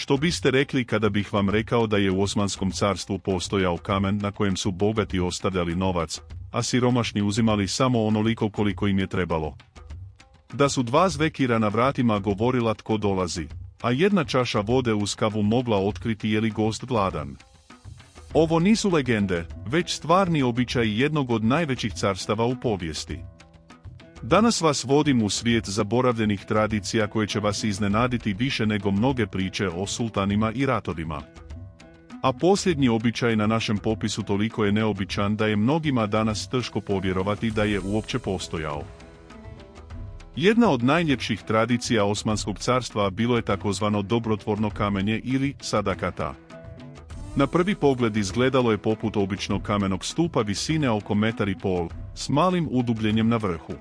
Što biste rekli kada bih vam rekao da je u Osmanskom carstvu postojao kamen na kojem su bogati ostavljali novac, a siromašni uzimali samo onoliko koliko im je trebalo? Da su dva zvekira na vratima govorila tko dolazi, a jedna čaša vode uz kavu mogla otkriti je li gost gladan. Ovo nisu legende, već stvarni običaji jednog od najvećih carstava u povijesti. Danas vas vodim u svijet zaboravljenih tradicija koje će vas iznenaditi više nego mnoge priče o sultanima i ratovima. A posljednji običaj na našem popisu toliko je neobičan da je mnogima danas teško povjerovati da je uopće postojao. Jedna od najljepših tradicija Osmanskog carstva bilo je takozvano dobrotvorno kamenje ili sadakata. Na prvi pogled izgledalo je poput običnog kamenog stupa visine oko 1,5 m, s malim udubljenjem na vrhu.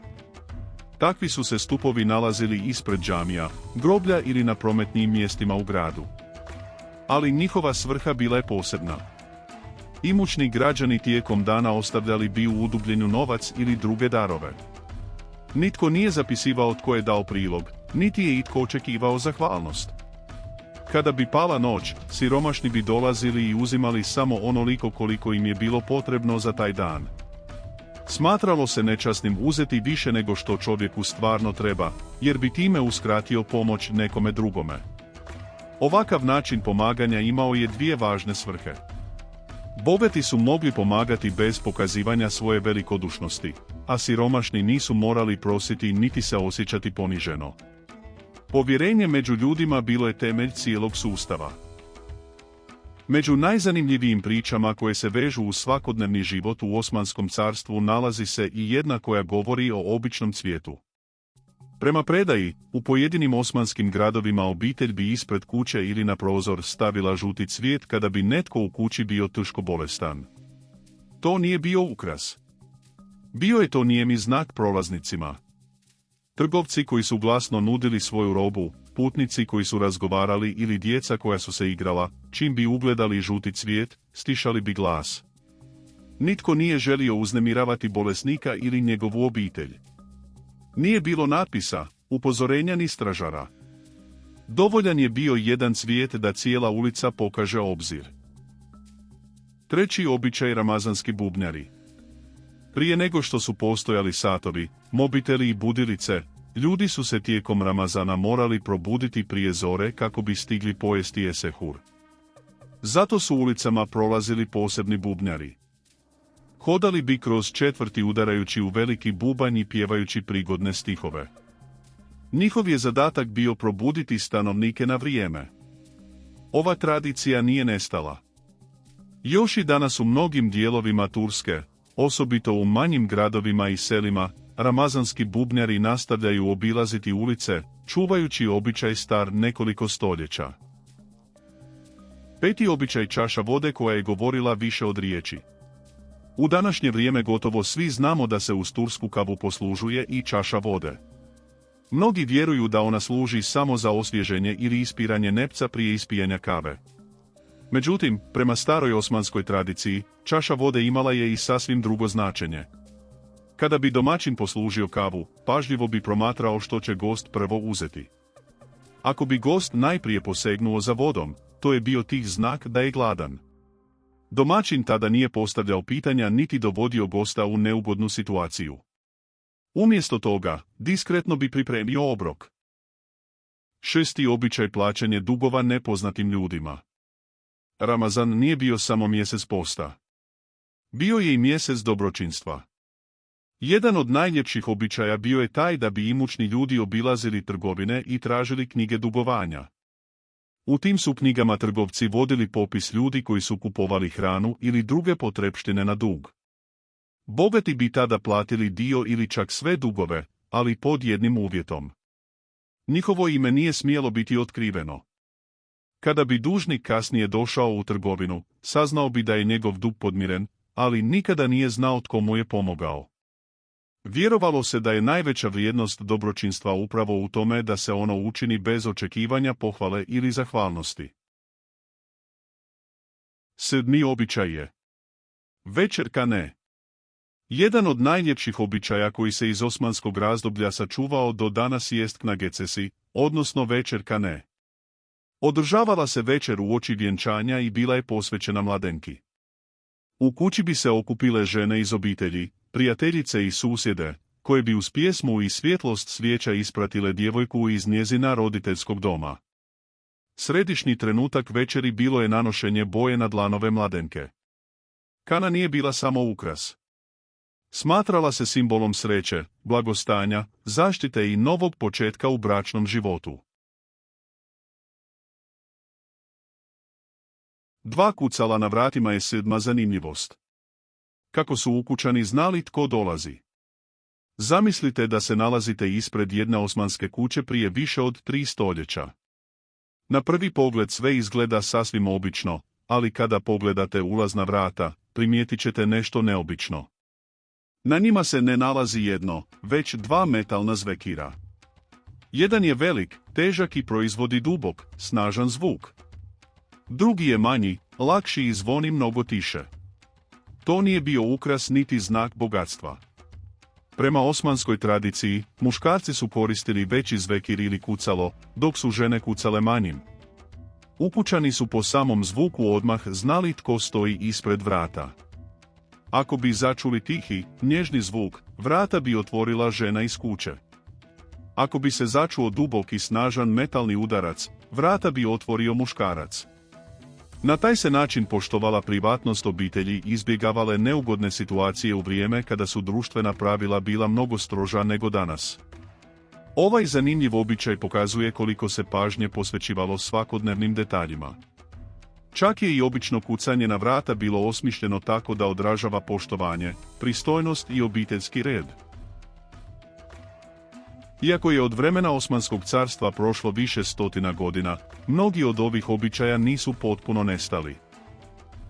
Takvi su se stupovi nalazili ispred džamija, groblja ili na prometnim mjestima u gradu. Ali njihova svrha bila je posebna. Imućni građani tijekom dana ostavljali bi u udubljenju novac ili druge darove. Nitko nije zapisivao tko je dao prilog, niti je itko očekivao zahvalnost. Kada bi pala noć, siromašni bi dolazili i uzimali samo onoliko koliko im je bilo potrebno za taj dan. Smatralo se nečasnim uzeti više nego što čovjeku stvarno treba, jer bi time uskratio pomoć nekome drugome. Ovakav način pomaganja imao je dvije važne svrhe. Bogati su mogli pomagati bez pokazivanja svoje velikodušnosti, a siromašni nisu morali prositi niti se osjećati poniženo. Povjerenje među ljudima bilo je temelj cijelog sustava. Među najzanimljivijim pričama koje se vežu u svakodnevni život u Osmanskom carstvu nalazi se i jedna koja govori o običnom cvijetu. Prema predaji, u pojedinim osmanskim gradovima obitelj bi ispred kuće ili na prozor stavila žuti cvijet kada bi netko u kući bio teško bolestan. To nije bio ukras. Bio je to nijemi znak prolaznicima. Trgovci koji su glasno nudili svoju robu, putnici koji su razgovarali ili djeca koja su se igrala, čim bi ugledali žuti cvijet, stišali bi glas. Nitko nije želio uznemiravati bolesnika ili njegovu obitelj. Nije bilo natpisa, upozorenja ni stražara. Dovoljan je bio jedan cvijet da cijela ulica pokaže obzir. Treći običaj, ramazanski bubnjari. Prije nego što su postojali satovi, mobiteli i budilice, ljudi su se tijekom Ramazana morali probuditi prije zore kako bi stigli pojesti esehur. Zato su ulicama prolazili posebni bubnjari. Hodali bi kroz četvrti udarajući u veliki bubanj i pjevajući prigodne stihove. Njihov je zadatak bio probuditi stanovnike na vrijeme. Ova tradicija nije nestala. Još i danas u mnogim dijelovima Turske, osobito u manjim gradovima i selima, ramazanski bubnjari nastavljaju obilaziti ulice, čuvajući običaj star nekoliko stoljeća. Peti običaj, čaša vode koja je govorila više od riječi. U današnje vrijeme gotovo svi znamo da se uz tursku kavu poslužuje i čaša vode. Mnogi vjeruju da ona služi samo za osvježenje ili ispiranje nepca prije ispijanja kave. Međutim, prema staroj osmanskoj tradiciji, čaša vode imala je i sasvim drugo značenje. Kada bi domaćin poslužio kavu, pažljivo bi promatrao što će gost prvo uzeti. Ako bi gost najprije posegnuo za vodom, to je bio tih znak da je gladan. Domaćin tada nije postavljao pitanja niti dovodio gosta u neugodnu situaciju. Umjesto toga, diskretno bi pripremio obrok. Šesti običaj, plaćanje dugova nepoznatim ljudima. Ramazan nije bio samo mjesec posta. Bio je i mjesec dobročinstva. Jedan od najljepših običaja bio je taj da bi imućni ljudi obilazili trgovine i tražili knjige dugovanja. U tim su knjigama trgovci vodili popis ljudi koji su kupovali hranu ili druge potrepštine na dug. Bogati bi tada platili dio ili čak sve dugove, ali pod jednim uvjetom. Njihovo ime nije smjelo biti otkriveno. Kada bi dužnik kasnije došao u trgovinu, saznao bi da je njegov dug podmiren, ali nikada nije znao tko mu je pomogao. Vjerovalo se da je najveća vrijednost dobročinstva upravo u tome da se ono učini bez očekivanja pohvale ili zahvalnosti. Sedmi običaj je večer kane. Jedan od najljepših običaja koji se iz osmanskog razdoblja sačuvao do danas jest knagecesi, odnosno večer kane. Održavala se večer uoči vjenčanja i bila je posvećena mladenki. U kući bi se okupile žene iz obitelji, prijateljice i susjede, koje bi uz pjesmu i svjetlost svijeća ispratile djevojku iz njezina roditeljskog doma. Središnji trenutak večeri bilo je nanošenje boje na dlanove mladenke. Kana nije bila samo ukras. Smatrala se simbolom sreće, blagostanja, zaštite i novog početka u bračnom životu. 2 kucala na vratima je 7. zanimljivost. Kako su ukućani znali tko dolazi? Zamislite da se nalazite ispred jedne osmanske kuće prije više od 3 stoljeća. Na prvi pogled sve izgleda sasvim obično, ali kada pogledate ulazna vrata, primijetit ćete nešto neobično. Na njima se ne nalazi jedno, već 2 metalna zvekira. Jedan je velik, težak i proizvodi dubok, snažan zvuk. Drugi je manji, lakši i zvoni mnogo tiše. To nije bio ukras niti znak bogatstva. Prema osmanskoj tradiciji, muškarci su koristili veći zvekir ili kucalo, dok su žene kucale manjim. Ukućani su po samom zvuku odmah znali tko stoji ispred vrata. Ako bi začuli tihi, nježni zvuk, vrata bi otvorila žena iz kuće. Ako bi se začuo dubok i snažan metalni udarac, vrata bi otvorio muškarac. Na taj se način poštovala privatnost obitelji i izbjegavale neugodne situacije u vrijeme kada su društvena pravila bila mnogo stroža nego danas. Ovaj zanimljiv običaj pokazuje koliko se pažnje posvećivalo svakodnevnim detaljima. Čak je i obično kucanje na vrata bilo osmišljeno tako da odražava poštovanje, pristojnost i obiteljski red. Iako je od vremena Osmanskog carstva prošlo više stotina godina, mnogi od ovih običaja nisu potpuno nestali.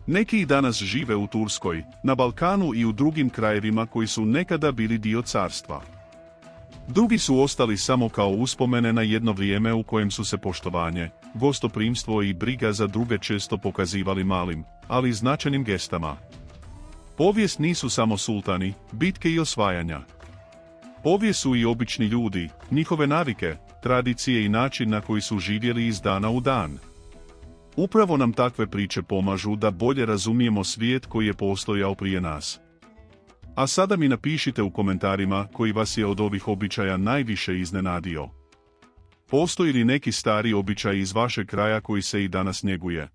Neki i danas žive u Turskoj, na Balkanu i u drugim krajevima koji su nekada bili dio carstva. Drugi su ostali samo kao uspomene na jedno vrijeme u kojem su se poštovanje, gostoprimstvo i briga za druge često pokazivali malim, ali značajnim gestama. Povijest nisu samo sultani, bitke i osvajanja. Povijest su i obični ljudi, njihove navike, tradicije i način na koji su živjeli iz dana u dan. Upravo nam takve priče pomažu da bolje razumijemo svijet koji je postojao prije nas. A sada mi napišite u komentarima koji vas je od ovih običaja najviše iznenadio. Postoji li neki stari običaj iz vašeg kraja koji se i danas njeguje?